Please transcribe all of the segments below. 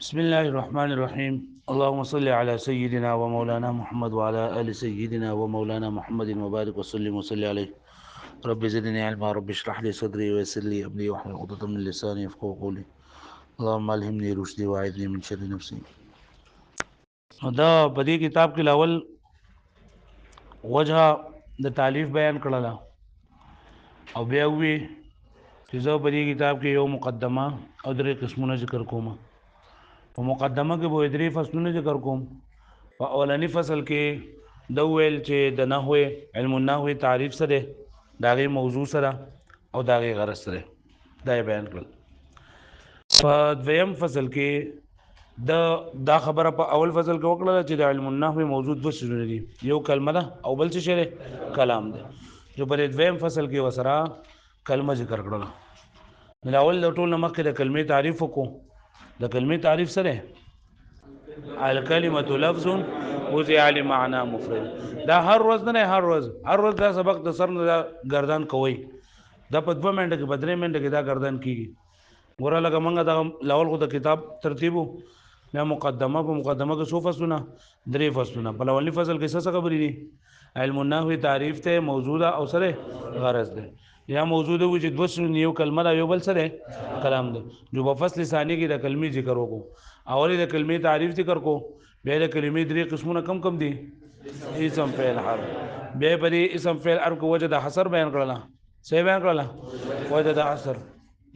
بسم الله الرحمن الرحيم اللهم صل على سيدنا ومولانا محمد وعلى آل سيدنا ومولانا محمد وبارك وسلم وصل عليه رب زدني علما رب اشرح لي صدري ويسر لي أمري واحلل عقدة من لساني يفقهوا قولي اللهم ألهمني رشدي وأعذني من شر نفسي. دا په دې کتاب کې لاول وجه د تالیف بیان کړل او بیا وی چې زه په دې کتاب کې یو مقدمه او درې قسمونه ذکر کوم. په مقدمه کې به درې فصلونه ذکر کوم. په اولنی فصل کې د ویل چې د نحوه علم النحوه تعریف سره داغه موضوع سره او داغه غرض سره دا بیان کړل. په دویم فصل کې دا خبره په اول فصل کې وکړه چې د علم النحوه موضوع دوه شونه دي، یو کلمه ده او بل څه شی کلام ده. جو په دویم فصل کې وسره کلمه ذکر کړل. نو اول د ټول مخکې د کلمې تعریف وکړو. د کلمې تعریف سره الکلمه لفظ وضع لمعنى مفرد. دا هر ورځ نه هر ورځ دا سبق د سر نه گردان کوي. دا په 2 منټه کې په 3 منټه کې دا گردان کیږي. ګوره لکه مونږ دا لاول خو د کتاب ترتیبو نه مقدمه په مقدمه کې څو فصلونه 3 فصلونه. په اولنی فصل کې څه خبرې دي؟ علم النحو تعریف ته موجوده او سره غرض ده یا موجوده و چې دوه یو کلمه دا یو بل سره کلام ده. جو په فصل ثانی کې د کلمې ذکر وکړو. اولې د کلمې تعریف ذکر کو، بیا د کلمې 3 قسمونه کم دي. اسم فعل حرف. بیا په اسم فعل حرف کو وجه د حصر بیان کړل. څه بیان کړل؟ وجه د حصر.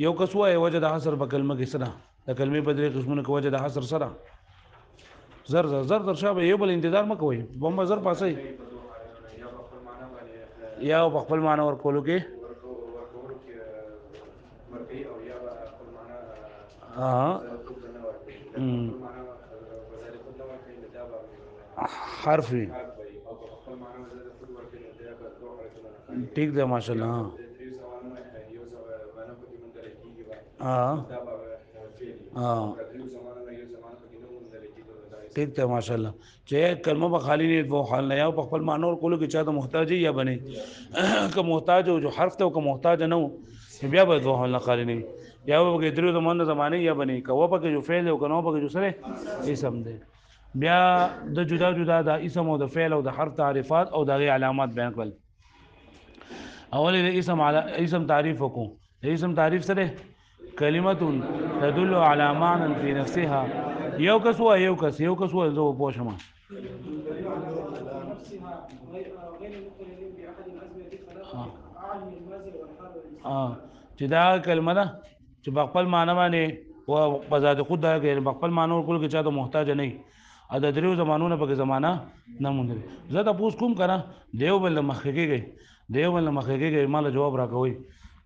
یو کس وای وجه د حصر په کلمه کې سره د کلمې په 3 قسمونه کې وجه د حصر سره زر شابه یو بل انتظار مکوئ بم زر پاسي یا په خپل معنی ورکولو کې حرف ٹھیک ده ماشاءالله. ٹھیک ته ماشاءالله. چې کلمه به خالی نه وو حال نه یا په خپل معنی ورکولو کې چا ته محتاج یا بني که محتاج او جو حرف ته او که محتاج نه وو بیا به وو حال نه خالی نه یا به درو زمانه یا بني که و په کې جو فعل او کنو په کې جو سره اسم ده. بیا د جدا د اسم او د فعل او د حرف تعریفات او د علامات بیان کړل. اول د اسم تعریف وکړو. د اسم تعریف سره کلمه تدل على معنى في نفسها. یو کس و زه پوښم چې دا کلمه ده چې په خپل معنی باندې او په ذات خود دا کې په خپل معنی ورکول کې چا ته محتاج نه وي. ا د دریو زمانونو په زمانہ نه مونږ زه ته پوښ کوم کنه دیو بل مخکېږي مال جواب راکوي.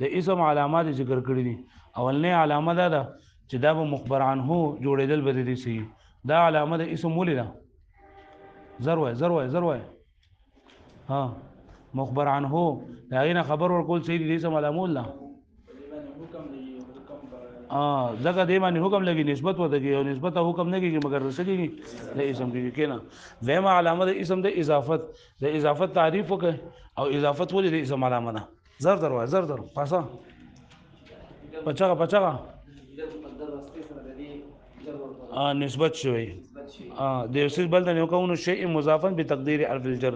د اسم علامات ذکر کړی دي. اولنې علامه ده چې دا به مخبر عنه جوړېدل بده دي سي. دا علامه د اسم ولې ده؟ زر وای ها مخبر عنه دا غینه خبر ورکول سي دي اسم علامه الله ځکه دی باندې حکم لګي نسبت ودی او نسبت حکم نه کیږي مگر رسېږي د اسم کې کنه. ویمه علامه د اسم د اضافت تعریف وکړي او اضافت ولې د اسم علامه ده. زر پاسا پچا نسبت شوی د یو څه بل د یو کوم شی مضافا بتقدیر حرف الجر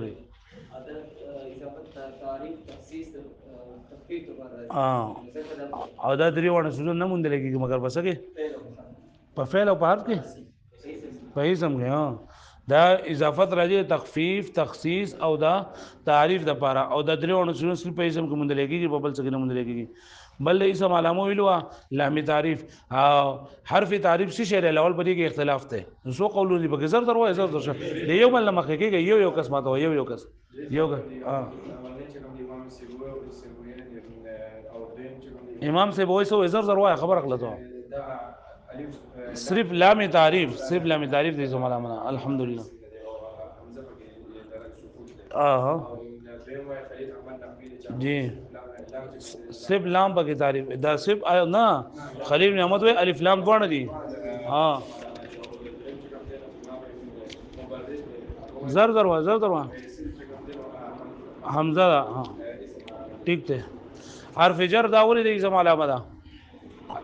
او دا درې وړه سوزن نه مونږ لګي مگر بس کې په فعل او په حرف کې په اسم کې دا اضافت راځي تخفیف تخصیص او دا تعریف د پاره او دا درې وړه سوزن په اسم کې مونږ لګي په بل څه کې نه مونږ لګي. بل اسم علامه ویلو لام تعریف حرف تعریف څه شی له اول په دې کې اختلاف ته سو قولو دي بګزر درو شه د یو بل مخ کې یو کس ماته یو کس امام سے وایي سو زر وای خبر اخلته صرف لام تعریف د اسم علامه الحمدلله جی صرف لام پکې تعریف دا صرف نه خلیل نعمت وای الف لام دوه دي زر حمزه ٹھیک ته حرف جر دا ولې د اسم علامه ده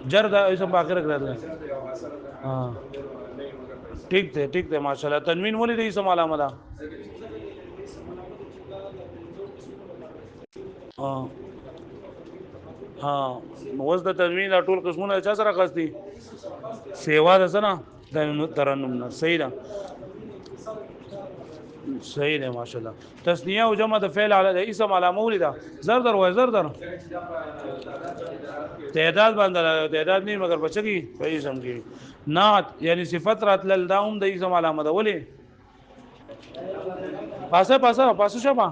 جر دا اسم په اخر کې راځي. ها ٹھیک ته ماشاءالله. تنوین ولې د اسم علامه ده؟ ها اوس د تنوین ټول قسمونه چا سره خاص دي؟ سیوا ده سره د ترنم نه. صحیح ده صحیح ده ماشاءالله. تسنیه او جمع د فعل علی د اسم علامه ولیدا. زر وای زر تعداد باندې تعداد نه مگر بچی په اسم کې نعت یعنی صفت راتل دا هم د اسم علامه ده. ولې پاسه شپه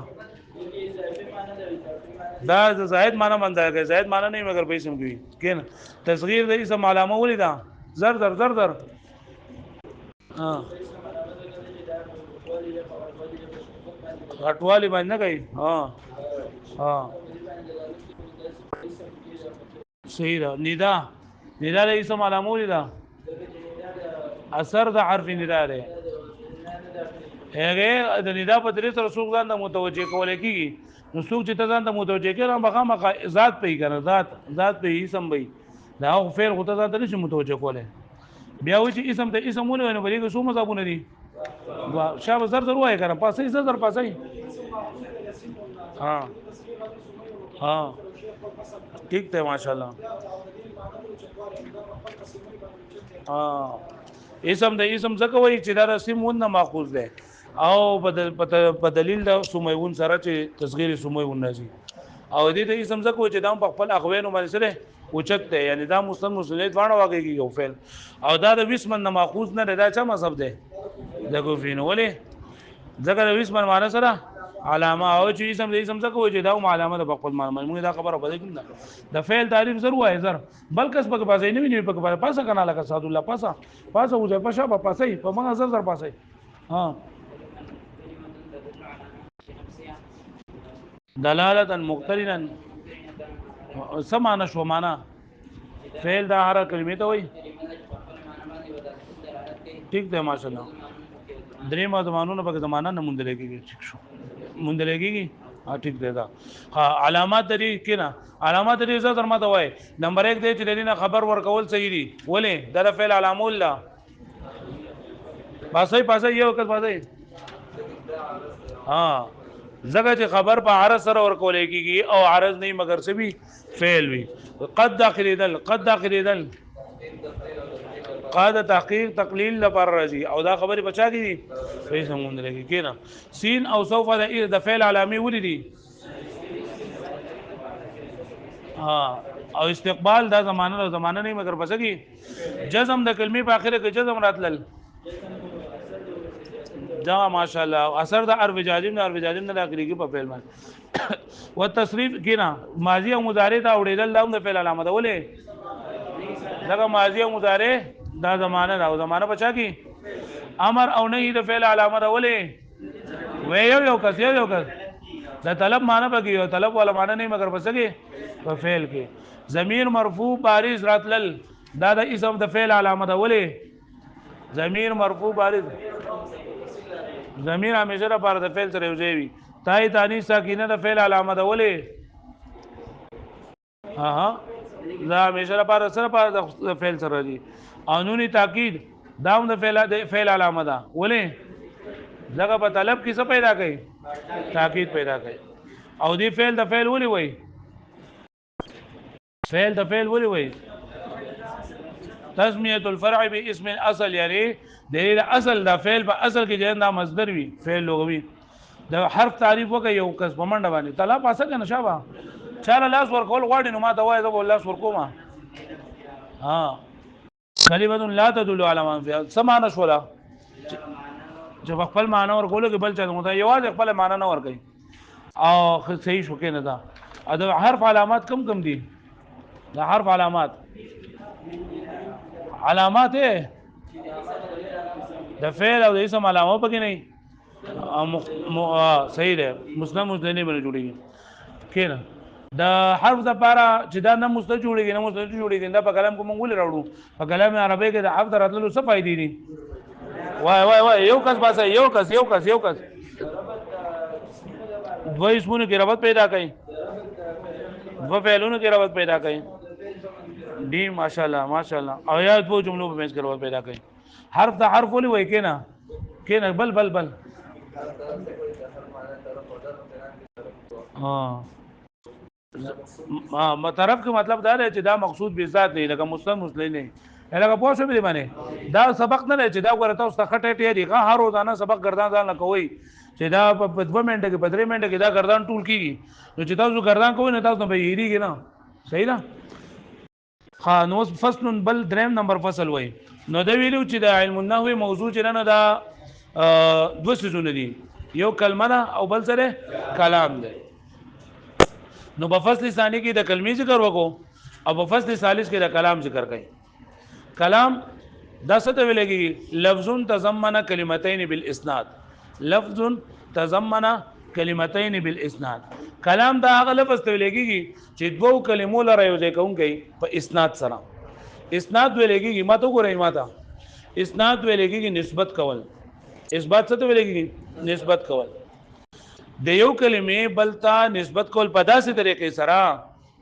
دا زائد معنی باندې کې زائد معنی نه مگر په اسم کې کین تصغیر د اسم علامه ولیدا. زر ها غټوالی باندې نه کوي. ها صحیح ده. ندا د اسم علامه ولیدا. اثر د حرف ندا ده. هغه د ندا په طریقه سره څوک ځان ته متوجه کول کیږي. نو څوک چې ته ځان ته متوجه کړي مخامخ ذات پې کنه ذات په اسم وي دا فعل خو ته ځان ته نشي متوجه کوله. بیا و چې اسم ته اسم ونه نو بلګه څو مذهبونه دي. شابه زر وای کنه پاسې زر پاسې. ها ٹھیک ته ماشاءالله. اسم د اسم ځکه وایي چې دا اسم ونه ماخوذ ده او په دلیل د سمیون سره چې تصغیر سمیون نشي او دې ته اسم ځکه چې دا په خپل اخوینو باندې سره اوچت ده یعنی دا مسلم مسلمات باندې واقع کیږي او فعل او دا د وسمن ماخوذ نه ده. دا چا مذهب ده د کوفین. ولې ځکه د وسمن معنی سره علامه او چې اسم د اسم ځکه چې دا علامه د خپل معنی موږ دا خبره بده کړه. د فعل تعریف ضرور وای زر بل کس په پاسې نه ویني په پاسه کنه لکه سعد الله پاسه وځي په شابه پاسې په موږ زر پاسې. ها دلالتا مقترنا سمانه شو معنا فعل دا هر کلمې ته وای. ٹھیک ده ماشاءالله. درې ما زمانونو په زمانہ نه مونږ لګيږي. ٹھیک شو مونږ لګيږي. ٹھیک ده دا علامات دې کینا علامات دې زر ما ته وای. نمبر 1 دې چې دینه خبر ورکول صحیح دي. ولې دا فعل علامه الله پاسې یو کس پاسې. ها زګه چې خبر په عرض سره ورکول کېږي او عرض نه مگر څه وي فعل وي. قد داخليدل قاد تحقیق تقلیل لپاره راځي او دا خبره بچا کی دي صحیح سمون لګي کینا. سین او سوف د فعل علامه ولې دي. او استقبال دا زمانه نه مگر بس کی جزم د کلمې په اخره کې جزم راتلل دا ماشاءالله اثر د عرب جازم نه داخلي کې په فعل باندې و تصریف کینا ماضی او مضارع دا وړېدل د فعل علامه ده. ولې دغه ماضی او مضارع دا زمانه دا زمانه بچا کی امر او نهی د فعل علامه ده. ولې و یو کس دا طلب معنی بږي یو طلب ولا معنی نه مگر بسګي په فعل کې. ضمیر مرفوع بارز راتلل دا د اسم د فعل علامه ده. ولې ضمیر مرفوع بارز ضمیر همیشه لپاره د فعل سره یوځای وي. تای تانیث ساکینه د فعل علامه ده. ولې دا همیشه لپاره سره د فعل سره دي. قانوني تاکید دا هم د فعل علامه ده. ولې ځکه په طلب کې څه پیدا کوي تاکید پیدا کوي. او دی فعل د فعل ولې وای تسمیه الفرع باسم الاصل یعنی د اصل د فعل په اصل کې جندا مصدر وي فعل لغوي د حرف تعریف وکي یو کس په منډه باندې طلب اسه کنه شابه چاله لاس ورکول غواړي نو ما ته وای زه لاس ورکوم. کلمه لا تدل على ما فيها سمانه شولا چې خپل معنی ورکول کې بل چا ته یوازې خپل معنی نه ورکي او صحیح شو کې نه دا د حرف علامات کم دي. د حرف علامات د فعل او د اسم علامه پکې نه صحیح ده. مسلم مسلمه باندې جوړیږي کینه د حرف د لپاره چې دا نه مستد جوړیږي دا په کلام کې مونږ ولې راوړو په کلام عربی کې د حرف دراتلو څه فائدې دي. وای یو کس باسه یو کس دو اسمونو کې ربط پیدا کړي دو فعلونو کې ربط پیدا کړي دی ماشاءالله ماشاءالله او یا دو جملوں په منځ کې پیدا کړي حرف د حرف ولي وای کینا بل ما طرف کې مطلب دا دی چې دا مقصود به ذات نه لکه مسلم نه لکه پوه شو به باندې دا سبق نه چې دا ورته تاسو خټه ټی دی هر روزانه سبق ګردان ځان نه کوي چې دا په 2 منټه کې 3 منټه کې دا ګردان ټول کیږي نو چې تاسو ګردان کوئ نه تاسو به یریږي نه صحیح ده خانوس فصل بل دریم نمبر فصل وای نو دا ویلو چې د علم النحو موضوع چې نه دا دوه سيزونه دي یو کلمه او بل سره کلام دی نو په فصل ثانی کې د کلمې ذکر وکړو او په فصل ثالث کې د کلام ذکر کړي کلام دا څه ته ویل کېږي لفظ تضمن کلمتين بالاسناد لفظ تضمن کلمتين بالاسناد کلام دا هغه لفظ ته ویل کېږي چې دوه کلمو لره یو ځای کوونکی په اسناد سره اسناد ویل کېږي ماته ګورئ ماته اسناد ویل کېږي نسبت کول اثبات څه ته ویل کېږي نسبت کول د یو کلمې بلتا نسبت کول په داسې طریقې سره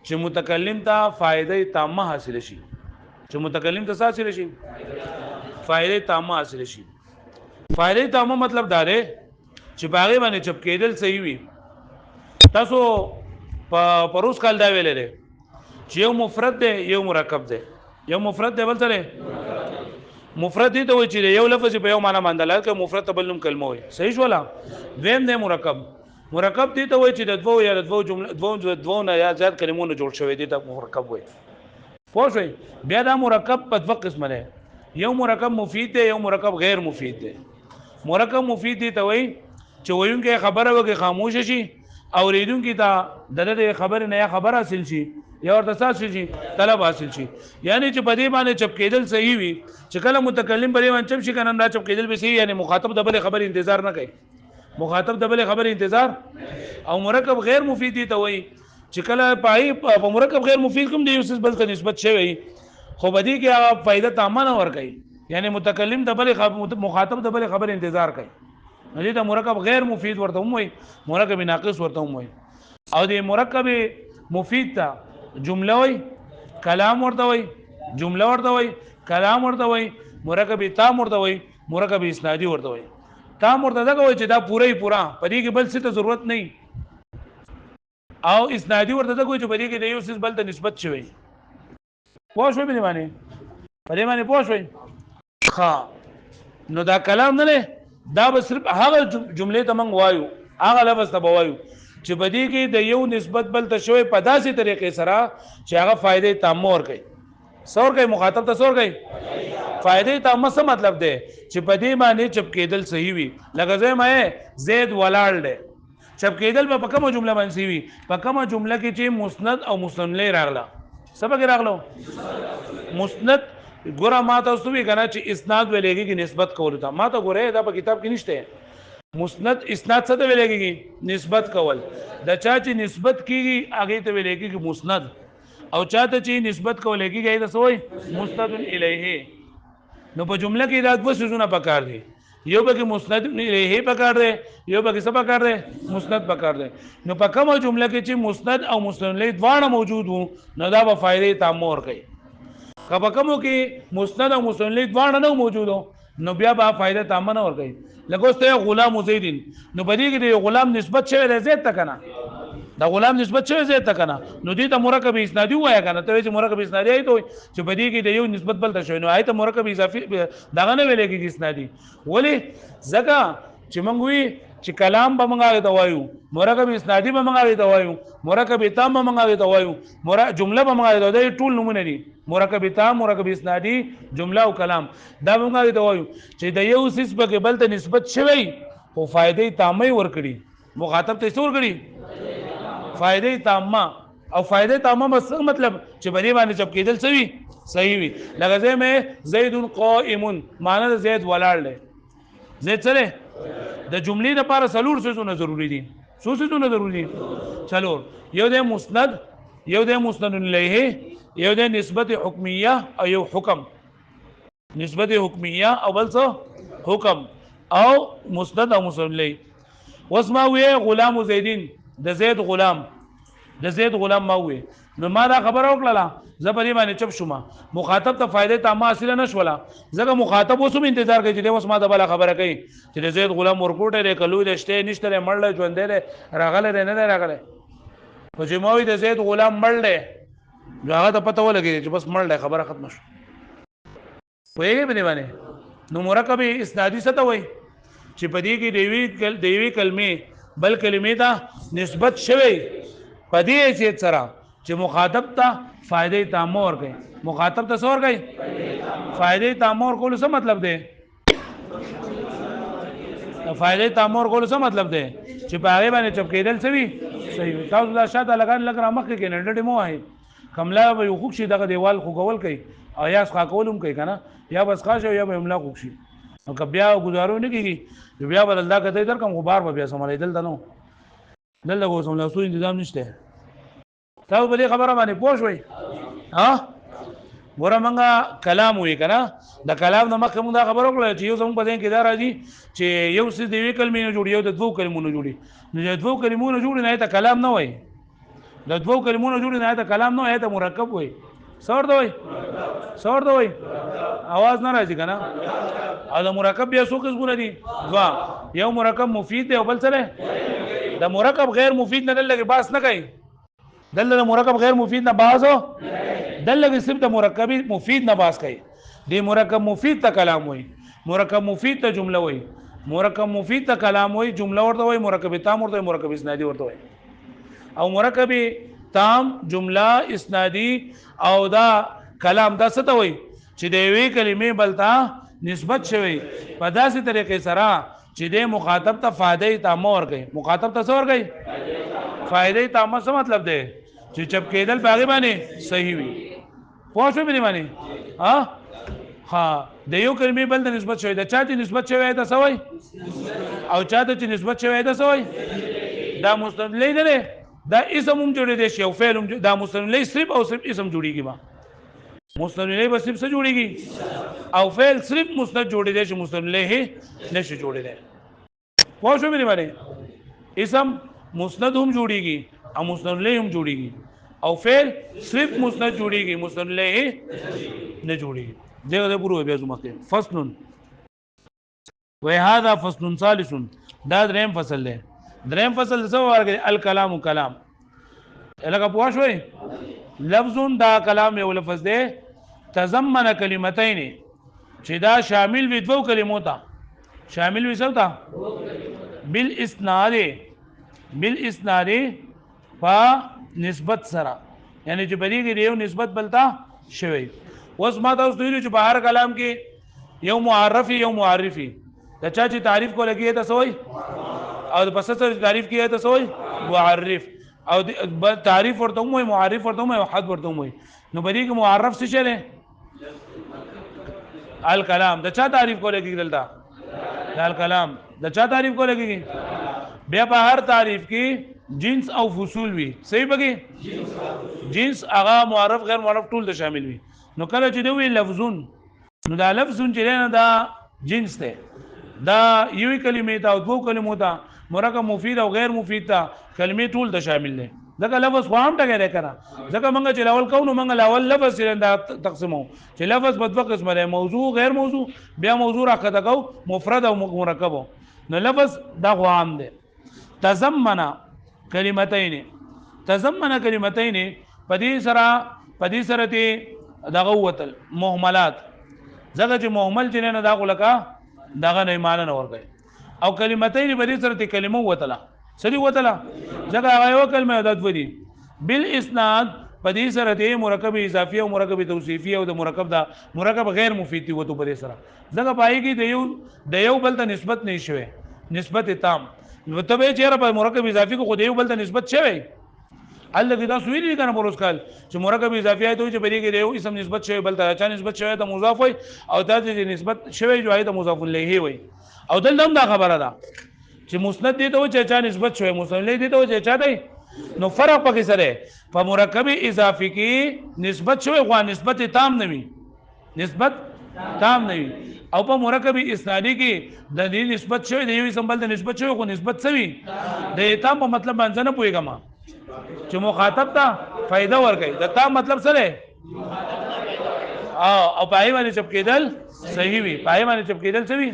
چې متکلم ته فائدې تامه حاصل شي چې متکلم ته حاصل شي فائدې تامه حاصل شي فائدې تامه مطلب دا دی چې باغې باندې چپ کېدل صحیح وي تاسو په پروس کال دا ویلې ده چې یو مفرد دی یو مرکب دی یو مفرد دی بل څه دی مفرد دی ته وایي چې یو لفظ په یو معنا باندې لکه مفرد ته بل نوم کلمه وي صحیح شو ولا دویم دی مرکب دی ته وایي چې د دوه یا د دوه جمله دوه نه یا زیات کلمونو جوړ شوی دی ته مرکب وایي پوه شئ بیا دا مرکب په دوه قسمه دی یو مرکب مفید دی یو مرکب غیر مفید دی مرکب مفید دی ته وایي چې وایونکی خبره وکړي خاموش شي اوریدونکي ته د خبرې نه یا خبر حاصل شي یا ورته حاصل شي طلب حاصل شي یعنی چې په دې باندې چپ کېدل صحیح وي چې کله متکلم په دې باندې چپ شي کنه دا چپ کېدل به صحیح یعنی مخاطب د بل خبر انتظار نه کوي مخاطب د بل خبر انتظار او مرکب غیر مفید دی ته وایي چې کله پای په مرکب غیر مفید کوم دی یو څه بل ته نسبت شوی خو بدی کې هغه فائدہ تامه نه ور کوي یعنی متکلم د بل مخاطب د بل خبر انتظار کوي دې ته مرکب غیر مفید ورته وایي مرکب ناقص ورته وایي او دې مرکب مفید ته جمله وایي کلام ورته وایي جمله ورته وایي کلام ورته وایي مرکب تام ورته وایي مرکب اسنادي ورته وایي تام ورته دا وایي چې دا پورا پدې کې بل څه ته ضرورت نه او اسنادي ورته دا وایي چې پدې کې د یو څه بل ته نسبت شوی پوه شوي په دې باندې پوه شوي ښه نو دا کلام نه دی دا به صرف هغه جملې ته موږ وایو هغه لفظ ته به وایو چې په دې کې د یو نسبت بل ته شوی په داسې طریقې سره چې هغه فائدې تامه ورکوي څه ورکوي مخاطب ته څه ورکوي فائدې تامه څه مطلب دی چې په دې باندې چپ کېدل صحیح وي لکه زه زید ولاړ دی چپ کېدل به په کومه جمله باندې صحیح وي په کومه جمله کې چې مسند او مسند له راغله څه پکې راغلو مسند ګوره ما تاسو وی کنه چې اسناد ولېږي نسبت کول ته ما ته ګوره دا په کتاب کې نشته مسند اسناد څه ته ولېږي نسبت کول د چا چې نسبت کیږي هغه ته ولېږي مسند او چاته چې نسبت کول کیږي دا سوې مسند الیه نو په جمله کې دا دوه سيزونه پکار دي یو به مسند الیه پکار دی یو به څه پکار دی مسند پکار دی نو په کومه جمله کې چې مسند او مسند الیه دواړه موجود وو نو دا به فائدې تام ور کوي کله کومو کې مسند او مسند الیه دواړه نه موجودو نو بیا به فائدہ تامه نه ور کوي لګوسته غلام زیدین نو بدی کې د غلام نسبت شوی دی زید ته کنه دا غلام نسبت شوی زید ته کنه نو دې ته مرکب اسنادي وایا کنه ته چې مرکب اسنادي ایته چې بدی کې د یو نسبت بل ته شوی نو ایته مرکب اضافي دغه نه ویل کېږي اسنادي ولی زکه چې موږ وی چې کلام به موږ ته وایو مرکب اسنادي به موږ ته وایو مرکب تام به موږ ته وایو جمله به موږ ته وایو ټول نمونه دي مرکب تام مرکب اسنادي جمله او کلام دا موږ ته وایو چې د یو سیس په بل ته نسبت شوی او فائدې تامه ورکړي مخاطب ته څور کړي فائدې تامه او فائدې تامه مطلب چې بری باندې چپ کېدل صحیح وي لکه زید قائم معنی زید ولاړ دی زید سره د جملې لپاره څلور څه ضروری دي څه څه ضروری دي څلور یو د مسند یو د مسند الیه یو د نسبت حکمیه او یو حکم نسبت حکمیه او بل څه حکم او مسند او مسند الیه واسمه وی غلام زیدین د زید غلام ما وی نو ما دا خبره وکړه زه په دې باندې چپ شوم مخاطب ته فائدې تامه حاصله نشوله ځکه مخاطب اوس هم انتظار کوي چې اوس ما د بل خبره کوي چې زید غلام ورکوټه لري کلو د شته نشته مړل ژوند دی راغله نه راغله خو چې موي د زید غلام مړل نو هغه ته پته ولګي چې بس مړل خبره ختم شو وایي په دې باندې نو مرکب اسنادي څه ته وایي چې په دې کې دیوی کلمې بل کلمې ته نسبت شوی په دې چې سره چې مخاطب ته فائدې تامه ورکړي مخاطب ته څه ورکړي فائدې تامه ورکول څه مطلب دی فائدې تامه ورکول څه مطلب دی چې په هغه باندې چپ کېدل څه وي صحیح تاسو دا شاته لګان لګ را مخکې کې نډډې مو وای کملا به یو خوښ شي دغه دیوال خو کول کوي او یا ښه کولم کوي کنه یا بس خاصه یا به املا خوښ شي نو که بیا گزارو نه کیږي بیا بل الله کته در کوم غبار به بیا سملای دلته نو دلته کو سم لا سو تنظیم نشته تاسو په دې خبره باندې پوه شئ ها ګوره مونږه کلام وی کنه د کلام نه مخکې مونږ دا خبره وکړه چې یو زموږ په ذهن کې دا راځي چې یو څه د یوې کلمې نه جوړي یو د دوو کلمو نه جوړي نو د دوو کلمو نه جوړي نه ته کلام نه وای د دوو کلمو نه جوړي نه ته کلام نه وای ته مرکب وای څور دی आवाज نه راځي کنه او د مرکب بیا څو قسمونه دي وا یو مرکب مفید دی او بل څه د مرکب غیر مفید نه لګي باس نه کوي دلته مرکب غیر مفید نه باسو دلته صرف د مرکب مفید نه باس کوي دی مرکب مفید ته کلام وای مرکب مفید ته جمله وای مرکب مفید ته کلام وای جمله ورته وای مرکب تام ورته مرکب اسنادي ورته وای او مرکب تام جمله اسنادي او دا کلام دا څه ته وای چې د یوې کلمې بلتا نسبت شوی په داسې طریقې سره چې د مخاطب ته فائدې تامه ورکړي مخاطب ته څه ورکړي فائدې تامه څه مطلب دی چې چپ کېدل باغې باندې صحیح وي پوه شو باندې باندې ها د یو کلمې بل ته نسبت شوی د چا ته نسبت شوی ته څه وای او چا ته چې نسبت شوی ته څه وای دا مستند نه دا اسم هم جوړې دي شی او فعل هم دا مستند صرف او صرف اسم جوړیږي ما مستند له به صرف څه جوړیږي او فعل صرف مستند جوړې دي چې مستند له نشي جوړې دي پوه شو باندې اسم مسند هم جوړیږي او مسند له هم جوړیږي او فعل صرف مسند جوړیږي مسند له نه جوړیږي دغه پورو بیا زمکه فصل و هذا فصل ثالث دا دریم فصل دی دریم فصل څه ورګي الکلام کلام الګه پوه شوي لفظ دا کلام یو لفظ دی تضمن کلمتين چې دا شامل وي دوه کلمو ته شامل وي څه ته بالاسناد په نسبت سره یعنی چې بری کې یو نسبت بلتا شوی اوس ما تاسو ویلو چې بهر کلام کې یو معرفي یو معرفي د چا چې تعریف کو لګي ته سوې او د پس سره تعریف کیه ته سوې معرف او تعریف ورته مو معرف ورته مو حد ورته مو نو بری کې معرف څه شری الکلام د چا تعریف کو لګي دلته الکلام د چا تعریف کو لګي بیا په هر تعریف کې جنس او فصول وي صحیح بګي جنس هغه معرف غیر معرف ټول د شامل وي نو کله چې دوی لفظون نو دا لفظون چې نه دا جنس ده دا یوې کلمې ته او دوه کلمو ته مرکب مفید او غیر مفید ته کلمې ټول د شامل دي ځکه لفظ خو هم ټګه ده کنه ځکه موږ چې لاول کوو موږ لاول لفظ دا تقسیمو چې لفظ په دوه قسمه ده موضوع غیر موضوع بیا موضوع راکته کو مفرد او مرکب نو لفظ دا خو عام ده تضمن کلمتين پدې سره ته دغه وتل مهملات ځکه چې مهمل چې نه دا غلکا دغه نه ایمان نه ورغی او کلمتين پدې سره ته کلمه وتله سړي وتله ځکه هغه یو کلمه عادت ودی بالاسناد پدې سره ته مرکب اضافي او مرکب توصیفي او د مرکب دا مرکب غیر مفید دی وته پدې سره ځکه پای کې د یو بل ته نسبت نه شوي نسبت تام نو ته به چیرې په مرکب اضافي کو خو د یو بل ته نسبت شوی الګ دا سویلی کنه پروس کال چې مرکب اضافي آیت چې بری کې یو اسم نسبت شوی بل ته چا نسبت شوی ته مضاف وي او دا چې نسبت شوی جو آیت مضاف الیه وي او دلته دا خبره ده چې مسند دي ته چې چا نسبت شوی مسند دي ته چې چا دی نو فرق پکې سره په مرکب اضافي کې نسبت شوی خو نسبت تام نه وي نسبت تام نه وي او په مرکب اسنادي کې د دې نسبت شوی د یو اسم بل ته نسبت شوی خو نسبت سوي د تام په مطلب باندې نه پويګم چې مخاطب ته فائدہ ورکړي د تا مطلب څه دی او پای باندې چپ کېدل صحیح وي پای باندې چپ کېدل څه وي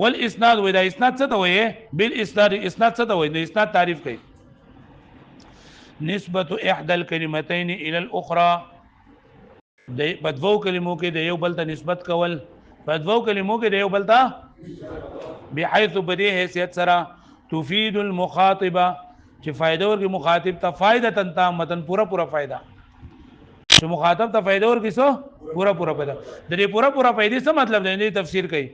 والاسناد ودا اسناد څه ته وایي بالاسناد اسناد څه ته وایي د اسناد تعریف کوي نسبت احدى الكلمتين الى الاخرى د بدو کلمو کې د یو بل ته نسبت کول بدو کلمو کې د یو بل ته بحيث بدی حیثیت سره تفید المخاطبه چې فائدہ ورکړي مخاطب ته فائدہ تامه پورا فائدہ چې مخاطب ته فائدہ ورکړي څه پورا فائدہ د دې پورا فائدې څه مطلب دی دې تفسیر کوي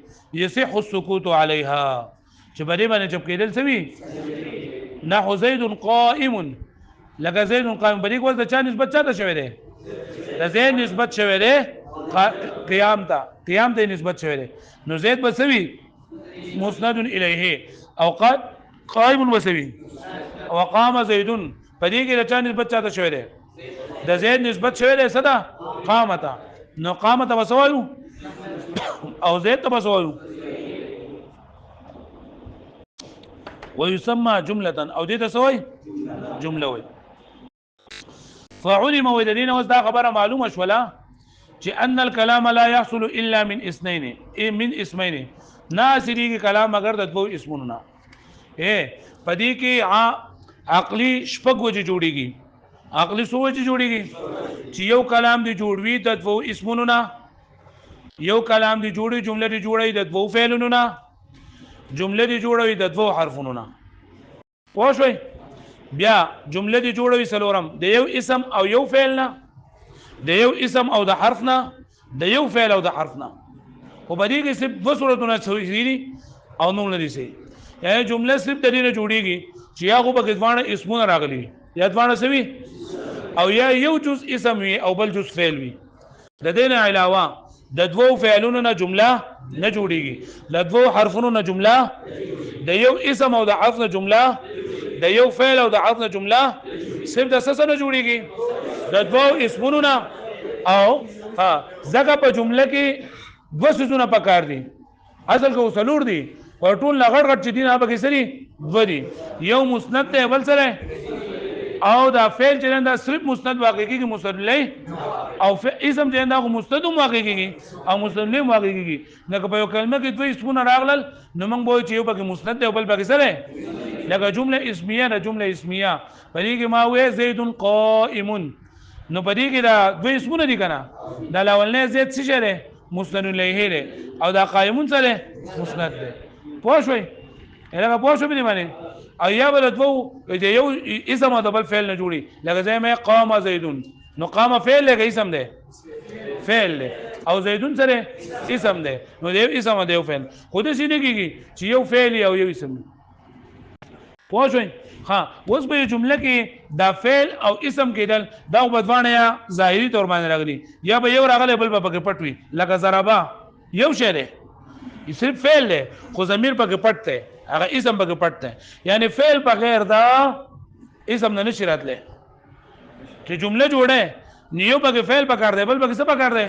يصح السكوت عليها چې باندې چپ کېدل څه وي نحو زید قائم لکه زید قائم باندې کول د چا نسبت چاته شوی دی د زید نسبت شوی دی قیام ته نسبت شوی دی نو زید بسوي مسند الیه او قائم بسوي وقام زید پدې کې د چا نسبت چاته شوی دی د زید نسبت شوی دی صدا قامته نو قامته بسوایو او زید ته بسوایو ويسمى جمله او دې ته سوای جمله وي فعلم ودلين وذا خبر معلومه شولا چې ان الكلام لا يحصل الا من اسمين ناصري کلام اگر د دوه اسمونو نه پدې کې عقلی شپږ وجه جوړيږي عقلی سو وجه جوړيږي چې یو کلام دی جوړوي د دوه اسمونو نه یو کلام دی جوړي جمله دی جوړي د دوه فعلونو نه جمله دی جوړوي د دوه حرفونو نه پوه شئ بیا جمله دی جوړوي سلورم د یو اسم او یو فعل نه د یو اسم او د حرف نه د یو فعل او د حرف نه خو بدی کې صرف دو صورتونه دي او نو نه دي سي یعنی جمله صرف د دې نه جوړيږي چې هغه به ځوانه اسمونه راغلي یا ځوانه سوي او یا یو جز اسم وي او بل جز فعل وي د دې نه علاوه د دوو فعلونو نه جمله نه جوړيږي د دوو حرفونو نه جمله د یو اسم او د حرف نه جمله د یو فعل او د حرف نه جمله صرف د څه نه جوړيږي د دوو اسمونو نه او ځکه په جمله کې دوه سيزونه پکار دي اصل کې وسلور دي او ټول لغړ غټ چې دي نه به سری دوه دي یو مسند ته بل سره او دا فعل چې دا صرف مسند واقع کیږي مسند له او اسم چې دا مسند واقع کیږي او مسند له واقع کیږي نو په یو کلمه کې دوه اسمونه راغلل نو موږ به چې یو پکې مسند دی او بل پکې سره لکه جمله اسمیه دا جمله اسمیه پدې کې ما وې زید قائم نو پدې کې دا دوه اسمونه دي کنه دا اولنې زید څه شری مسند الیه له او دا قائمون سره مسند دی پوه شئ هغه پوه شو به باندې او یا بل دوه د یو اسم او بل فعل نه جوړي لکه زي ما قام زیدون نو قام فعل لکه اسم دی فعل دی او زیدون سره اسم دی نو دیو اسم او دیو فعل خود سي نه کیږي چې یو فعل او یو اسم پوه شئ اوس به جمله کې دا فعل او اسم کېدل دا بدوانه یا ظاهري تور باندې راغلي یا به یو راغلی بل په کې پټوي لکه ضربا یو شی دی صرف فعل دی خو ضمیر په کې پټ دی هغه اسم په کې پټ دی یعنی فعل بغیر دا اسم نه نشي راتله چې جمله جوړه نیو په کې فعل پکار دی بل په کې څه پکار دی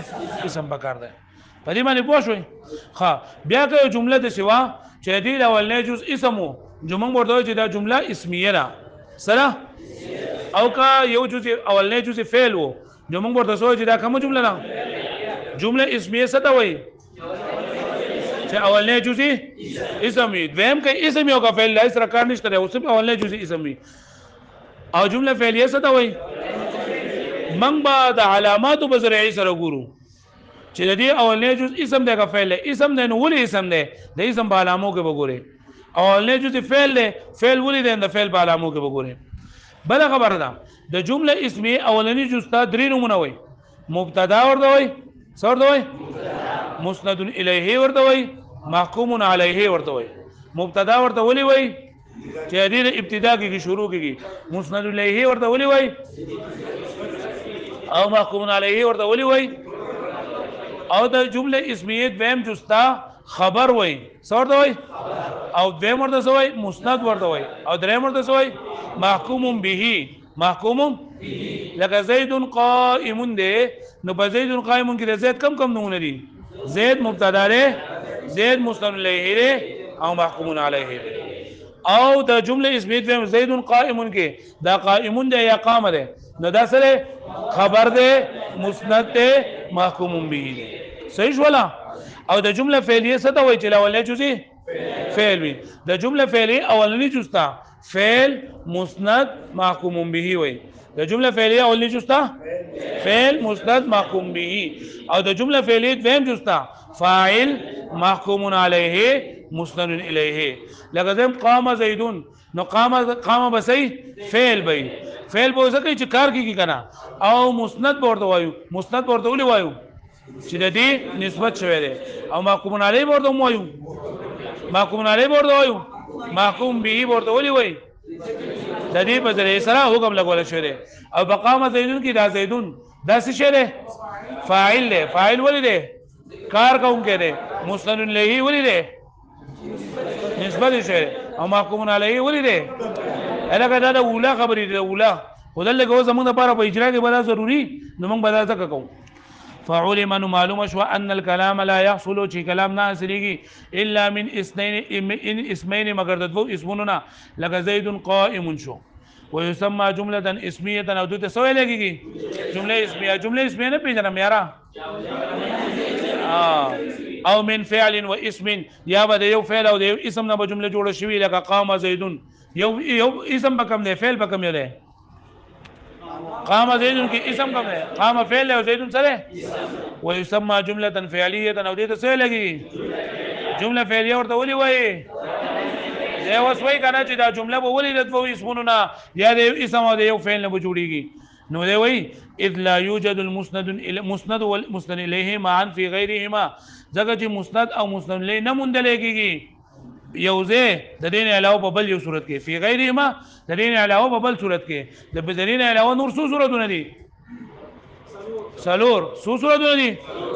اسم پکار دی په دې باندې پوه شئ بیا که جمله د سوا چې دې اولنې جز اسمو جمله ورته چې دا جمله اسمیه ده سره او کا یو جز اولنې جز فعل وو جمله ورته سوې چې دا کومه جمله ده جمله اسمیه څه ته وایي چې اولنې جز اسم وي دویم کې اسم یو کا فعل لا سره کار نشته ده اوس په اولنې جز اسم وي او جمله فعلیه څه ته وایي من با د علامات بزرعي سره ګورو چې د دې اولنې جز اسم ده کا فعل اسم ده نو ولې اسم ده د اسم په علامو کې وګورئ اولنې جز فعل ده فعل ولې ده د فعل په علامو کې وګورئ بل خبره ده د جمله اسمي اولنې جز ته درې نمونه وي مبتدا ورته وي څه ورته وي مسند الیه ورته وي محکوم علیه ورته وي مبتدا ورته ولې وي چې د ابتدا کې شروع کیږي مسند الیه ورته ولې وي او محکوم علیه ورته ولې وي او د جمله اسمیه دویم جستا خبر وای څورته وای او دویم ورته وای مسند ورته وای او دریم ورته وای محکوم به لکه زید قائم ده نو په زید قائم کې د زید کم نمونه دي زید مبتدا ده زید مسند الیه ده او محکوم علیه او د جمله اسمیه دویم زید قائم کې دا قائمون دی یا قام دی نو دا سره خبر دی مسند دی محکوم به دی صحیح ولا او د جمله فعلیه څه ته وایي چې اولنی جزء فعل وي د جمله فعلیه اولنی جزء تا فعل مسند محکوم به وي د جمله فعلیه اولنی جزء تا فعل مسند محکوم به او د جمله فعلیه دویم جزء تا فاعل محکوم علیه مسند الیه لکه قام زیدون نو قام بسې فعل به فعل به ځکه چې کار کیږي کنه او مسند ورته وایو مسند ورته ولي وایو چې د دې نسبت شوی دی او محکوم علیه ورته وایو محکوم علیه ورته وایو محکوم به ورته ولي وایي د دې په ذریعه سره حکم لګول شوی دی او بقام زیدون کې دا زیدون دا څه شی دی فاعل دی فاعل ولي دی کار کوونکی دی مسند الیه ولي دی نسبت شوی او محکوم علیه ولي دی الګا دا د اوله خبرې دی اوله خدای له زمونږ لپاره په اجرا کې بلا ضروری نو موږ بلا ځکه کوو فعلم انه معلوم شو ان الكلام لا يحصل شي كلام نه حاصلېږي الا من اسمين مگر د دوه اسمونو لکه زید قائم شو ويسمى جمله اسميه او دته سوې لګيږي جمله اسميه نه پیژنم یارا او من فعل واسم یا به یو فعل او یو اسم نه به جمله جوړه شوی لکه قام زید یو اسم بکم دی فعل بکم دی قام زید کې اسم کم دی قام فعل او زید سره ويسمى جمله فعليه او دته څه لګي جمله فعلیه ورته ولي وایي دا وسوي کنه چې دا جمله به ولي د دوه اسمونو نه یا د اسم او د یو فعل نه جوړیږي نو دی وایي اذ لا يوجد المسند والمسند الیه معا في غیرهما ځکه چې مسند او مسند الیه نه موندل کېږي یو ځای د دین علاوه په بل یو صورت کې فی غیرهما د دین علاوه په بل صورت کې د بدرین علاوه نور څو صورتونه دي سلور څو صورتونه دي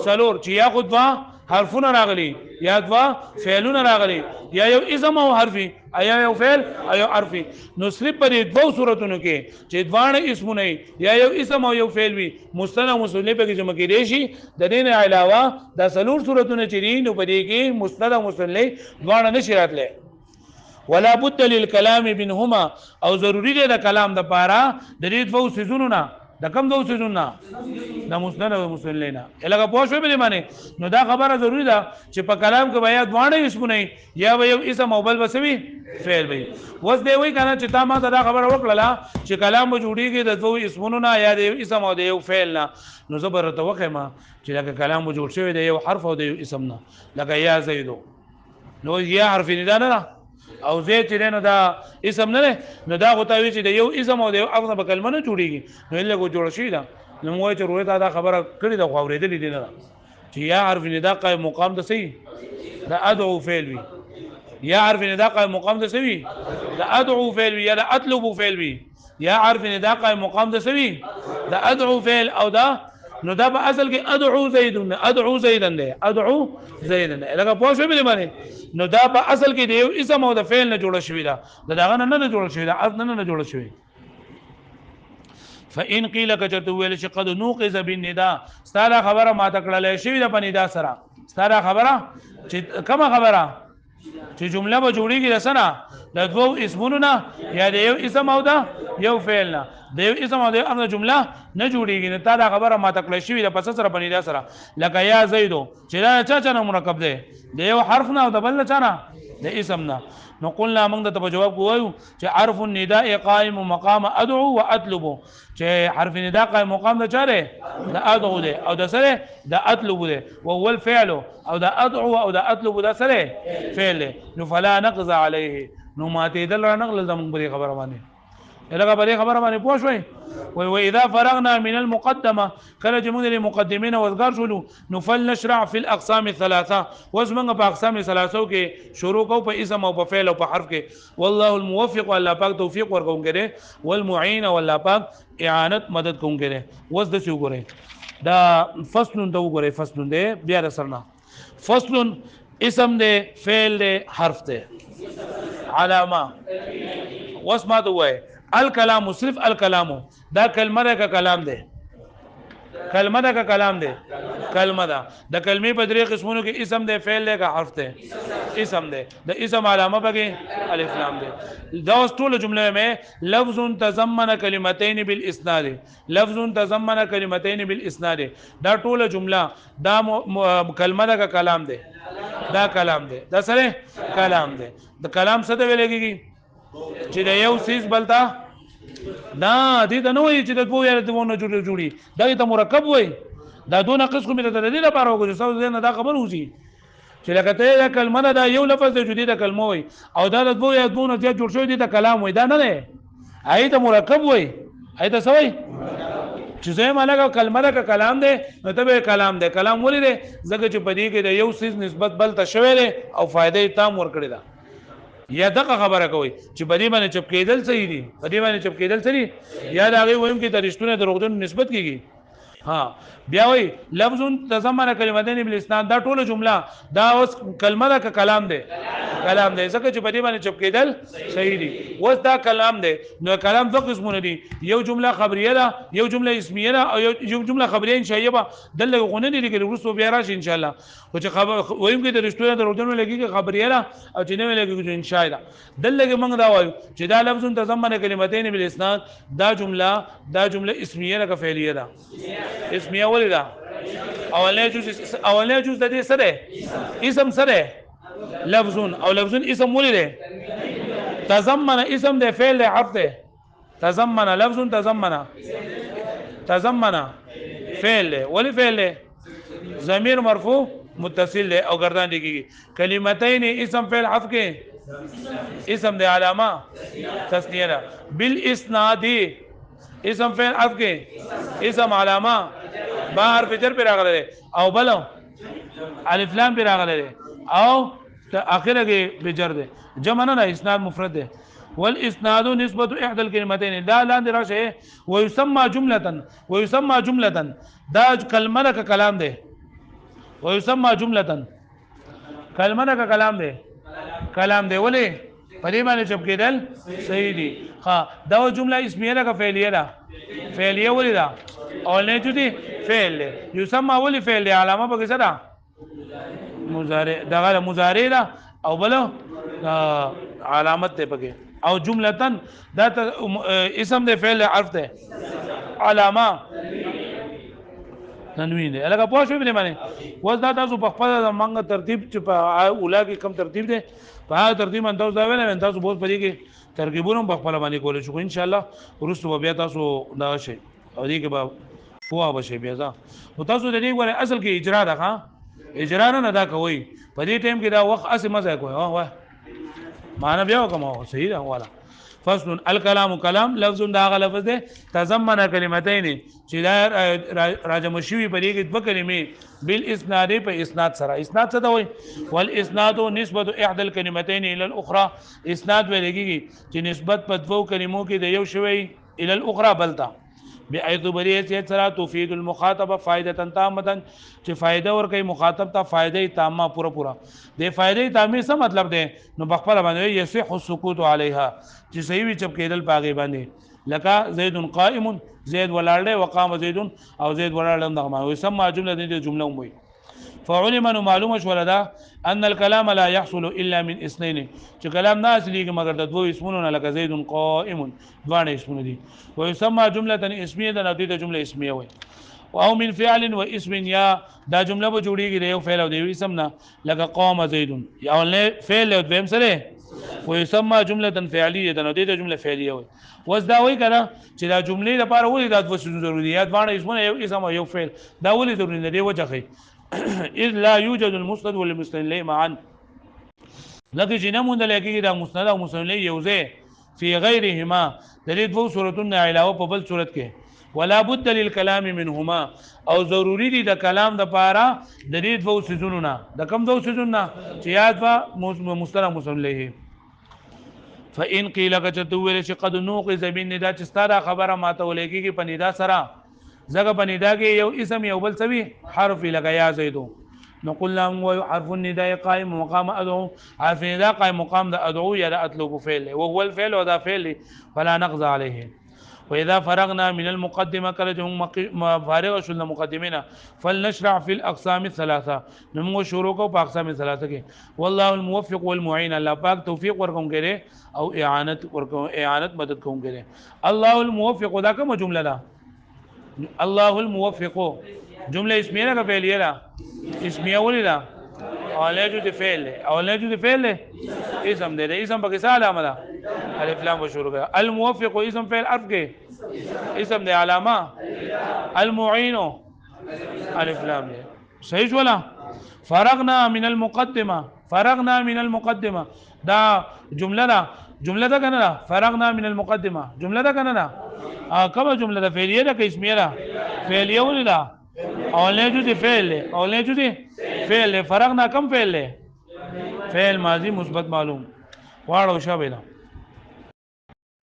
سلور چې یا خود حرفونه راغلي یا دوا فعلونه راغلي یا یو اسم او حرفي یا یو فعل او یو حرفي نو صرف پر دوه صورتونو کې چې دوانه اسمونه یا یو اسم او یو فعل وي مستند او مسند په کې جمع کېدي شي د دین علاوه د سلور صورتونه چې دي نو په دې کې مستند او مسند دوانه نشي راتله ولا بد للكلام بينهما او ضروری دی د کلام د پاره د دې دوه سيزونو نه د کم دوه سيزونو نه د مسند او مسند لینا الګه پوه شو به معنی نو دا خبره ضروری ده چې په کلام کې بیا دوانه اسمونه یا یو اسم او بل بسوي فعل وي وس دی وی کنه چې تا ما دا خبره وکړه چې کلام به جوړیږي د دوه اسمونو نه یا د اسم او د یو فعل نه نو زبر ته وخمه چې لکه کلام به جوړ شوی د یو حرف او د یو اسم نه لکه یا زیدو نو یا حرف نه ده او زید چې نو دا اسم نه نو دا غوتاوي چې د یو اسم او د یو حرف په کلمه نه جوړیږي نو لږه جوړ شي دا نو موږ چې روایت دا خبره کړې دا خو اورېدلې دي نه چې یا حرف ندا قائم مقام د صحیح دا ادعو فعل وي یا حرف ندا قائم مقام د صحیح دا ادعو فعل وي یا دا اطلب فعل وي یا حرف ندا قائم مقام د صحیح دا ادعو فعل او دا نو دا په اصل کې ادعو زیدن دی ادعو زیدن لکه پوه شو به باندې نو دا په اصل کې دی اسم او د فعل نه جوړ شوی دا داغه نه جوړ شوی دا اصل نه جوړ شوی فإن قيل كجت ویل چې قد نوقز بالنداء ستاره خبره ما تکړه شوی د پنیدا سره ستاره خبره چې کومه خبره چې جمله به جوړیږي رسنه د دوه اسمونو نه یا د یو اسم او د یو فعل نه د یو اسم او د یو جمله نه جوړیږي نو تا دا خبره ما تکړه شوی د پس سره پنیدا سره لکه یا زیدو چې دا چا نه مرکب دی د یو حرف نه او د بل نه د اسم نه نو قلنا موږ ته په جواب کوو چې حرف النداء قائم مقام ادعو واطلب چې حرف النداء قائم مقام د چاره د ادعو دی او د سره د اطلب دی او هو الفعل او د ادعو او د اطلب د سره فعل نو فلا نقض عليه نو ماته دل را نقل زمون بری خبره باندې الګه بری خبره باندې پوه شوي و اذا فرغنا من المقدمه کله چې موږ د مقدمین وذکر شولو نو فلنشرع في الاقسام الثلاثه وزمنه په اقسام ثلاثه کې شروع کو په اسم او په فعل او په حرف کې والله الموفق والله پاک توفیق ورکوونکی والمعين والله پاک اعانت مدد کوونکی وز د څو ګره دا فصل ته وګوره فصل دی بیا رسرنا فصل اسم دی فعل دی حرف دی علامه واسمه دوه الکلام صرف الکلام دا کلمه کا کلام دی کلمه ده که کلام ده کلمه ده د کلمې په درې قسمونو کې اسم ده فعل ده که حرف ده اسم ده د اسم علامه بګي الف لام ده دا اوس ټول جمله مې لفظ تضمن کلمتين بالاسناد لفظ تضمن کلمتين بالاسناد دا ټول جمله دا کلمه ده که کلام ده دا کلام ده دا سره کلام ده د کلام څه دی ویل کېږي چې د یو سیس بلتا دا دې ته نه وایي چې د دوه یا دونه جوړي دا ته مرکب وایي دا دوه ناقص کومه ته د دې لپاره وګورئ څو نه دا خبر وځي چې لکه ته دا کلمه نه دا یو لفظ د جديده کلمه وایي او دا د دوه یا دونه ځای جوړ شوی دی د کلام وایي دا نه دی آی ته مرکب وایي آی ته سوي چې زه مالګه کلمه ده کلام ده نو ته به کلام ده کلام ولې ده ځکه چې په دې کې د یو سیس نسبت بل ته شوی دی او فائدې تام ور کړی ده یا دغه خبره کوي چې بدی باندې چپ کېدل صحیح دي بدی باندې چپ کېدل صحیح یا دا غي ویم کې درشتونه دروغجن نسبت کیږي ها بیا وای لفظ تضمن کلمتين بالاسناد دا ټوله جمله دا اوس کلمه ده کلام ده کلام ده ځکه چې بدی باندې چپ کېدل صحیح دي اوس دا کلام ده نو کلام دوه قسمونه دي یو جمله خبریه ده یو جمله اسمیه ده او یو جمله خبریه انشائیه به دلته غونه دي کې ورسو بیا راشي ان شاء الله خو چې خبر ویم کې درشتونه دروغجن لګي خبریه ده او چې نه لګي انشاء ده دلته موږ دا وایو چې دا لفظ تضمن کلمتين بالاسناد دا جمله اسمیه ده فعلیه ده اسمیه ولې ده اولنی جز د دې سره اسم سره لفظ او لفظ اسم ولې ده تضمن اسم ده فعل ده حرف ده تضمن لفظ تضمن فعل ده ولې فعل ده ضمیر مرفوع متصل ده او گردان دیږي کلمتين اسم فعل حرف کې اسم ده علامه تثنیه ده بالاسناد اسم فعل حرف کې اسم علامه با حرف جر پر راغله او بل الف لام پر راغله او اخره کې بجر ده جمع نه اسناد مفرد ده والاسناد نسبه احدى الكلمتين لا لاندې راشه ويسمى جمله دا کلمه ده کلام ده ويسمى جمله کلمه ده کلام ده ولې په دې باندې چپ کېدل صحیح دي ها دا جمله اسمیه ده فعلیه ده فعلیه ولې ده او نه جدي فعل يسمى ولي فعل علامه به څه ده مضارع دغه مضارع ده او بل علامت ته پکې او جملتن دا اسم ده فعل حرف ده علامه تنوین ده الګه پوه شو به باندې وځ دا تاسو په خپل منګه ترتیب چې په اوله کې کم ترتیب ده په هغه ترتیب باندې تاسو دا ویل تاسو بہت پدې کې ترکیبونه په خپل باندې کول شو ان شاء الله ورسره بیا تاسو دا شي او دې کې به پوها بشي بیا ځه نو تاسو د دې غوړې اصل کې اجرا ده ها اجرا نه دا کوي په دې ټیم کې دا وخت اسه مزه کوي واه معنا بیا کوم صحیح ده والا فصل الكلام كلام لفظ دا لفظ ده تضمن كلمتين چې دا راجم شوی په دې کې دوه کلمې بالاسناد په اسناد سره اسناد څه ده وای والاسناد نسبه احدى الكلمتين الى الاخرى اسناد ولګي چې نسبت په دوه کلمو کې د یو شوی الى الاخرى بلتا باعتباریه سره تفید المخاطبه فائده تامه چې فائدہ ور کوي مخاطب ته فائدې تامه پورا د فائدې تامه څه مطلب ده نو بخپل باندې یصح السکوت علیها چې صحیح وي چپ کېدل پاګې باندې لکه زید قائم زید ولاړ وقام زید او زید ولاړ دغه ويسمى جمله دې جمله وي فعلم انه معلومه شو لدا ان الكلام لا يحصل الا من اثنين چې کلام نه اصلي مگر د دوه اسمونو لکه زید قائم دوه اسمونه دي ويسمى جمله اسميه د نتیجه جمله اسميه وي او من فعل واسم یا دا جمله به جوړیږي د یو فعل او د یو اسم نه لکه قام زید یا ول فعل او دویم سره ويسمى جمله فعليه د نتیجه جمله فعليه وي وس دا وایي کنه چې دا جملې لپاره ولې دا دوه ضروريات باندې اسمونه یو اسم او یو فعل دا ولې ضروري دی وجه خي اذ لا يوجد المسند والمسند الیه معا لکه چې نمونه لکه دا مسند او مسند الیه یوځه فی غیرهما د دې دوه صورتونو علاوه په بل صورت کې ولا بد للكلام منهما او ضروری دي د کلام د پاره د دې دوه سيزونو نه د کم دوه سيزونو نه چې یاد وا مستند مسند الیه فان قيل کچته ویل چې قد نوقذ بالنداء چې ستاره خبره ماته ولګي په ندا سره زګه په ندا کې یو اسم یو بل سوي حرف لګیا زیدو نو قلنا هو حرف النداء قائم مقام ادعو حرف النداء قائم مقام د ادعو یا د اطلب فعل وهو الفعل وذا فعل فلا نقض عليه واذا فرغنا من المقدمه کله چې فارغ شول مقدمینا فلنشرع في الاقسام الثلاثه نمو شروع کو په اقسام ثلاثه کې والله الموفق والمعين الله پاک توفیق ورکوم کړي او اعانت مدد کوم کړي الله الموفق دا کومه جمله ده الله الموفق جمله اسمیه ده فعلیه ده اسمیه ولې ده اولې جو فعل له اولې جو فعل له اسم دې اسم په کې څه علامه ده الف لام شروع کړه الموفق اسم فعل حرف کې اسم دې علامه المعين الف لام دې صحیح ولا فرغنا من المقدمه دا جمله ده کنه ده فرغنا من المقدمه جمله ده کنه ده کومه جمله ده فعلیه ده که اسمیه ده فعلیه ولې ده اولې جو فعل له فرغنا کم فعل له فعل ماضی مثبت معلوم واړو شابه ده